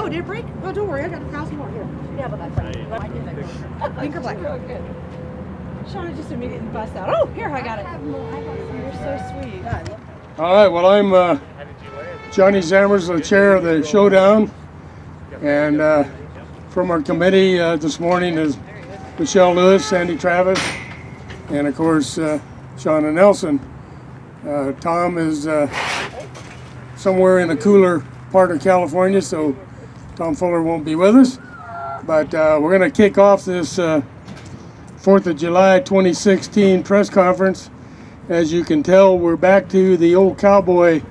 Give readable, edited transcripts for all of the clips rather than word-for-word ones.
Oh, did it break? Oh, don't worry, I got 1,000 more here. Yeah, but that's right. Pink or black? Good. Shauna just immediately bust out. Oh, here, I got it. You're so sweet. All right, well, I'm Johnny Zamrzla, the chair of the Showdown, and from our committee this morning is Michelle Lewis, Sandy Travis, and of course Shauna Nelson. Tom is somewhere in a cooler part of California, so Tom Fuller won't be with us. But we're going to kick off this 4th of July 2016 press conference. As you can tell, we're back to the old cowboy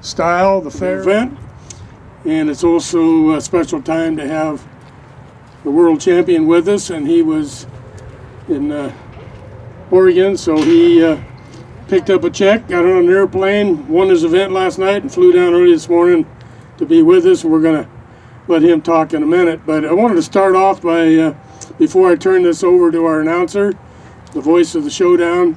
style, the fair event. And it's also a special time to have the world champion with us, and he was in Oregon, so he picked up a check, got on an airplane, won his event last night, and flew down early this morning to be with us. We're going to let him talk in a minute, but I wanted to start off by, before I turn this over to our announcer, the voice of the Showdown,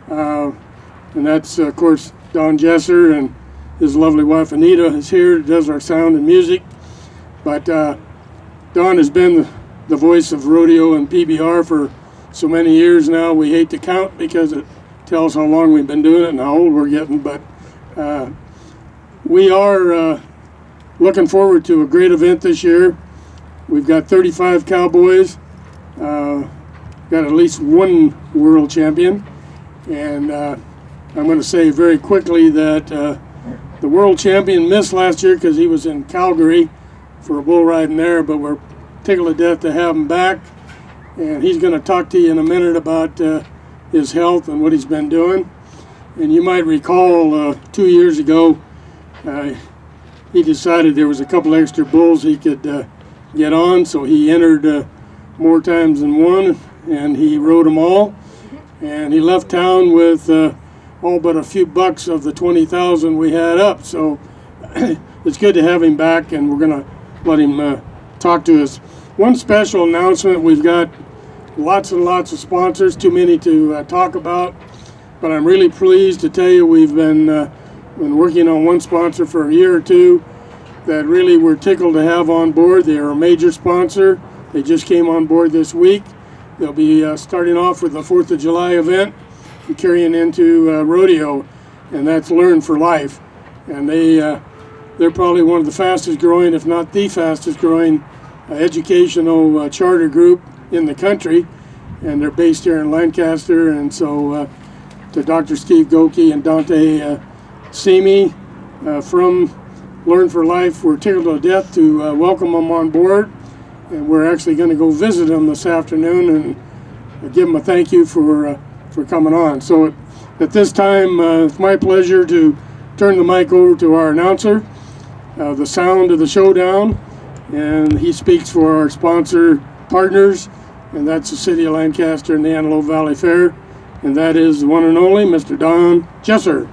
and that's, of course, Don Jesser, and his lovely wife Anita is here, does our sound and music. But Don has been the voice of rodeo and PBR for so many years now. We hate to count because it tells how long we've been doing it and how old we're getting, but we are looking forward to a great event this year. We've got 35 cowboys, got at least one world champion, and I'm going to say very quickly that the world champion missed last year because he was in Calgary for a bull riding there, but we're tickled to death to have him back, and he's going to talk to you in a minute about his health and what he's been doing. And you might recall 2 years ago he decided there was a couple extra bulls he could get on, so he entered more times than one, and he rode them all, and he left town with all but a few bucks of the 20,000 we had up. So it's good to have him back, and we're going to let him talk to us. One special announcement: we've got lots and lots of sponsors, too many to talk about, but I'm really pleased to tell you we've been working on one sponsor for a year or two that really we're tickled to have on board. They are a major sponsor. They just came on board this week. They'll be starting off with the 4th of July event and carrying into rodeo, and that's Learn for Life. And they're probably one of the fastest growing, if not the fastest growing, educational charter group in the country, and they're based here in Lancaster. And so to Dr. Steve Goki and Dante Simi from Learn for Life, we're tickled to death to welcome them on board, and we're actually going to go visit them this afternoon and give them a thank you for coming on. So at this time, it's my pleasure to turn the mic over to our announcer, the sound of the Showdown, and he speaks for our sponsor partners, and that's the City of Lancaster and the Antelope Valley Fair, and that is the one and only Mr. Don Jesser.